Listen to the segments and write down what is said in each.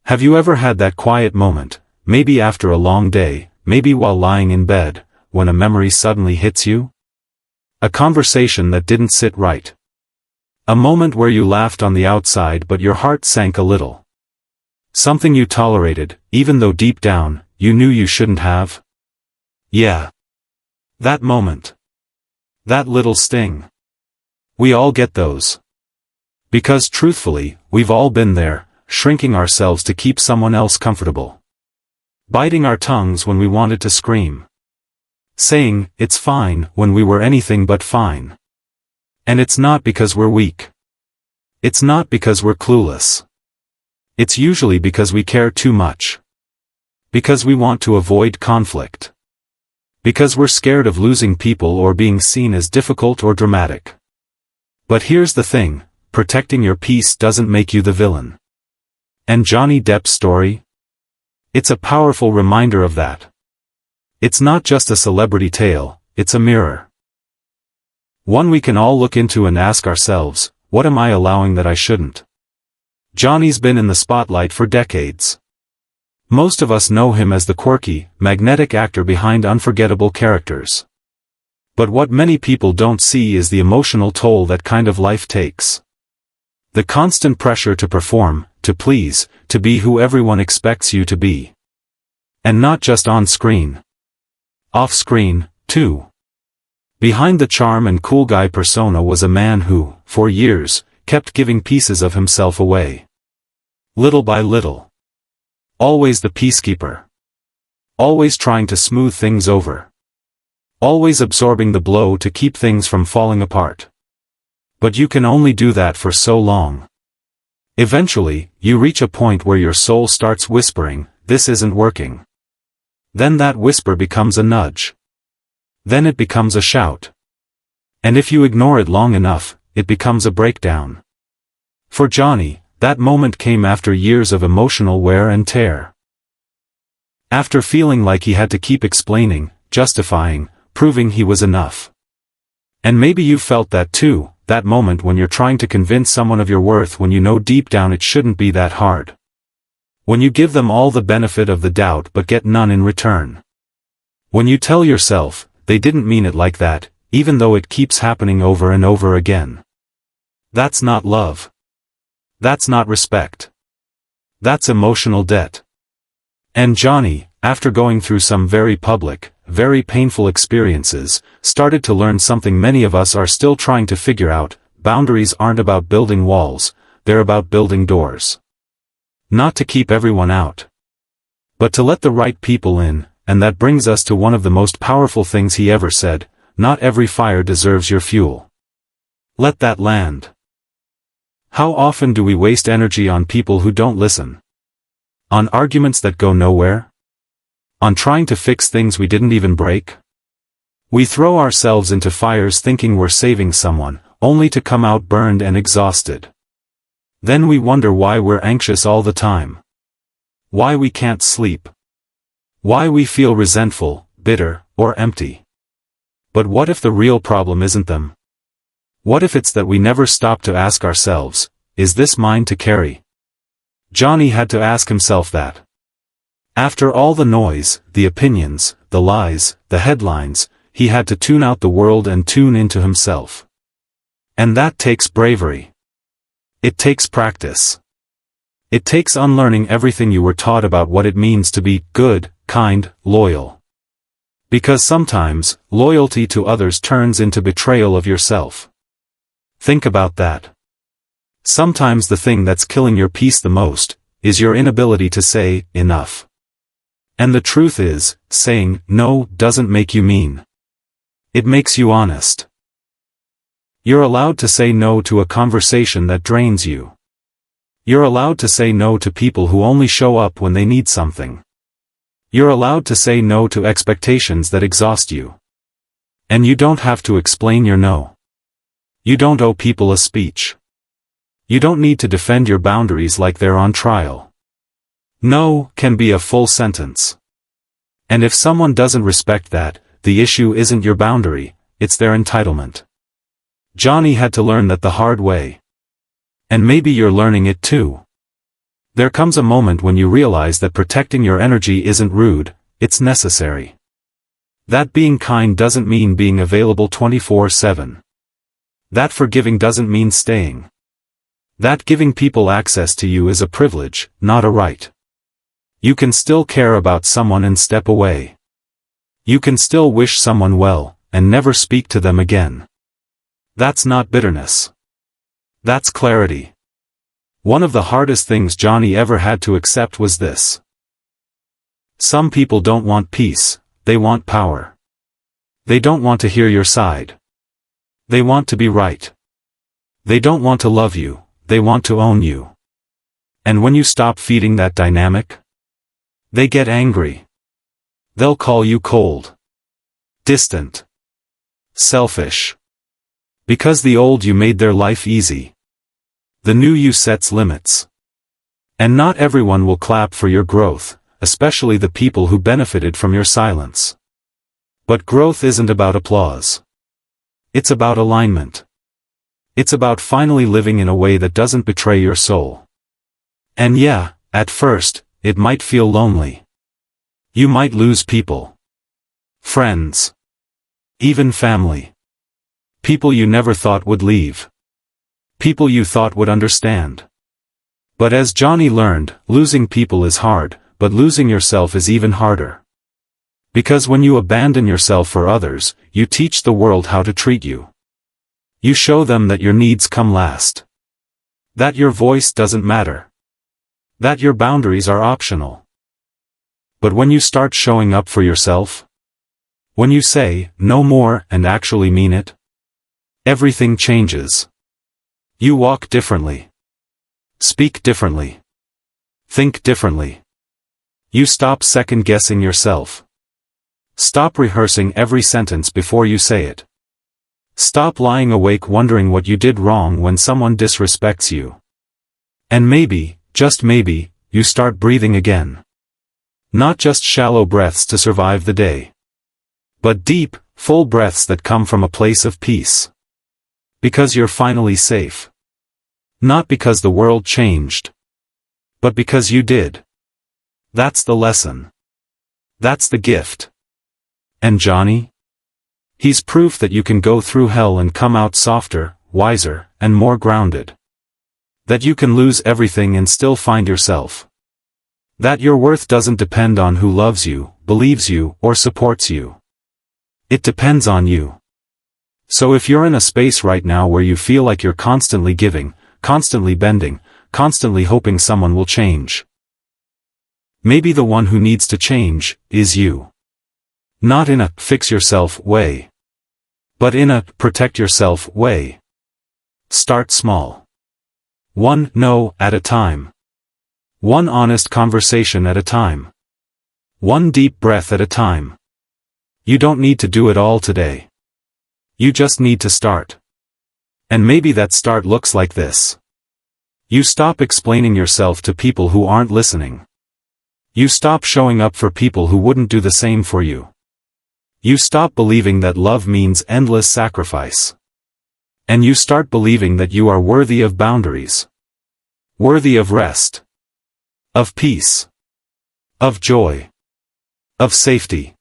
Have you ever had that quiet moment, maybe after a long day, maybe while lying in bed, when a memory suddenly hits you? A conversation that didn't sit right. A moment where you laughed on the outside but your heart sank a little. Something you tolerated, even though deep down, you knew you shouldn't have? Yeah. That moment. That little sting. We all get those. Because truthfully, we've all been there, shrinking ourselves to keep someone else comfortable. Biting our tongues when we wanted to scream. Saying, "It's fine," when we were anything but fine. And it's not because we're weak. It's not because we're clueless. It's usually because we care too much. Because we want to avoid conflict. Because we're scared of losing people or being seen as difficult or dramatic. But here's the thing, protecting your peace doesn't make you the villain. And Johnny Depp's story? It's a powerful reminder of that. It's not just a celebrity tale, it's a mirror. One we can all look into and ask ourselves, what am I allowing that I shouldn't? Johnny's been in the spotlight for decades. Most of us know him as the quirky, magnetic actor behind unforgettable characters. But what many people don't see is the emotional toll that kind of life takes. The constant pressure to perform, to please, to be who everyone expects you to be. And not just on screen. Off screen, too. Behind the charm and cool guy persona was a man who, for years, kept giving pieces of himself away. Little by little. Always the peacekeeper. Always trying to smooth things over. Always absorbing the blow to keep things from falling apart. But you can only do that for so long. Eventually, you reach a point where your soul starts whispering, "This isn't working." Then that whisper becomes a nudge. Then it becomes a shout. And if you ignore it long enough, it becomes a breakdown. For Johnny, that moment came after years of emotional wear and tear. After feeling like he had to keep explaining, justifying, proving he was enough. And maybe you felt that too, that moment when you're trying to convince someone of your worth when you know deep down it shouldn't be that hard. When you give them all the benefit of the doubt but get none in return. When you tell yourself, they didn't mean it like that, even though it keeps happening over and over again. That's not love. That's not respect. That's emotional debt. And Johnny, after going through some very public, very painful experiences, started to learn something many of us are still trying to figure out: boundaries aren't about building walls, they're about building doors. Not to keep everyone out, but to let the right people in, and that brings us to one of the most powerful things he ever said: not every fire deserves your fuel. Let that land. How often do we waste energy on people who don't listen? On arguments that go nowhere? On trying to fix things we didn't even break? We throw ourselves into fires thinking we're saving someone, only to come out burned and exhausted. Then we wonder why we're anxious all the time. Why we can't sleep. Why we feel resentful, bitter, or empty. But what if the real problem isn't them? What if it's that we never stop to ask ourselves, is this mine to carry? Johnny had to ask himself that. After all the noise, the opinions, the lies, the headlines, he had to tune out the world and tune into himself. And that takes bravery. It takes practice. It takes unlearning everything you were taught about what it means to be good, kind, loyal. Because sometimes, loyalty to others turns into betrayal of yourself. Think about that. Sometimes the thing that's killing your peace the most is your inability to say enough. And the truth is, saying no doesn't make you mean. It makes you honest. You're allowed to say no to a conversation that drains you. You're allowed to say no to people who only show up when they need something. You're allowed to say no to expectations that exhaust you. And you don't have to explain your no. You don't owe people a speech. You don't need to defend your boundaries like they're on trial. No can be a full sentence. And if someone doesn't respect that, the issue isn't your boundary, it's their entitlement. Johnny had to learn that the hard way. And maybe you're learning it too. There comes a moment when you realize that protecting your energy isn't rude, it's necessary. That being kind doesn't mean being available 24/7. That forgiving doesn't mean staying. That giving people access to you is a privilege, not a right. You can still care about someone and step away. You can still wish someone well, and never speak to them again. That's not bitterness. That's clarity. One of the hardest things Johnny ever had to accept was this. Some people don't want peace, they want power. They don't want to hear your side. They want to be right. They don't want to love you, they want to own you. And when you stop feeding that dynamic, they get angry. They'll call you cold, distant, selfish. Because the old you made their life easy. The new you sets limits. And not everyone will clap for your growth, especially the people who benefited from your silence. But growth isn't about applause. It's about alignment. It's about finally living in a way that doesn't betray your soul. And yeah, at first, it might feel lonely. You might lose people. Friends. Even family. People you never thought would leave. People you thought would understand. But as Johnny learned, losing people is hard, but losing yourself is even harder. Because when you abandon yourself for others, you teach the world how to treat you. You show them that your needs come last. That your voice doesn't matter. That your boundaries are optional. But when you start showing up for yourself, when you say, no more, and actually mean it, everything changes. You walk differently. Speak differently. Think differently. You stop second-guessing yourself. Stop rehearsing every sentence before you say it. Stop lying awake wondering what you did wrong when someone disrespects you. And maybe, just maybe, you start breathing again. Not just shallow breaths to survive the day. But deep, full breaths that come from a place of peace. Because you're finally safe. Not because the world changed. But because you did. That's the lesson. That's the gift. And Johnny? He's proof that you can go through hell and come out softer, wiser, and more grounded. That you can lose everything and still find yourself. That your worth doesn't depend on who loves you, believes you, or supports you. It depends on you. So if you're in a space right now where you feel like you're constantly giving, constantly bending, constantly hoping someone will change. Maybe the one who needs to change is you. Not in a fix yourself way. But in a protect yourself way. Start small. One no at a time. One honest conversation at a time. One deep breath at a time. You don't need to do it all today. You just need to start. And maybe that start looks like this. You stop explaining yourself to people who aren't listening. You stop showing up for people who wouldn't do the same for you. You stop believing that love means endless sacrifice. And you start believing that you are worthy of boundaries. Worthy of rest. Of peace. Of joy. Of safety.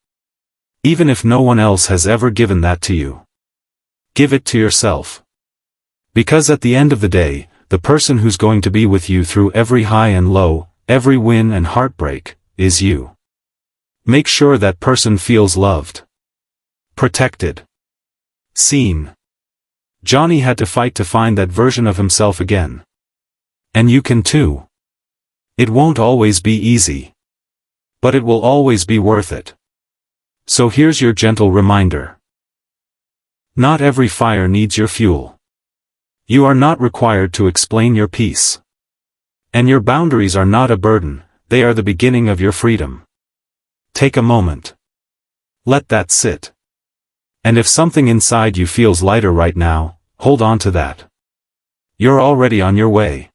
Even if no one else has ever given that to you. Give it to yourself. Because at the end of the day, the person who's going to be with you through every high and low, every win and heartbreak, is you. Make sure that person feels loved. Protected. Seen. Johnny had to fight to find that version of himself again. And you can too. It won't always be easy. But it will always be worth it. So here's your gentle reminder. Not every fire needs your fuel. You are not required to explain your peace. And your boundaries are not a burden, they are the beginning of your freedom. Take a moment. Let that sit. And if something inside you feels lighter right now, hold on to that. You're already on your way.